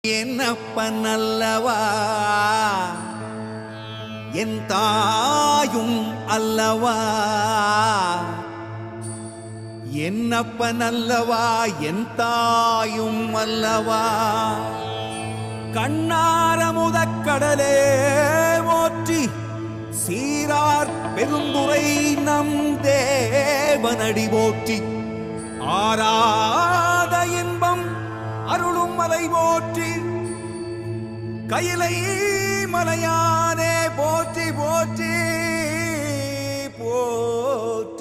என்னப்பன் அல்லவா என் தாயும் அல்லவா, என்னப்பன் அல்லவா என் தாயும் அல்லவா. கண்ணாரமுதக்கடலே போற்றி சீரார் பெருந்துரை நம் தேவனடி போற்றி. ஆராத இன்பம் அருளும் மலை போற்றி, கையிலை மலையானே போற்றி போற்றி போற்றி.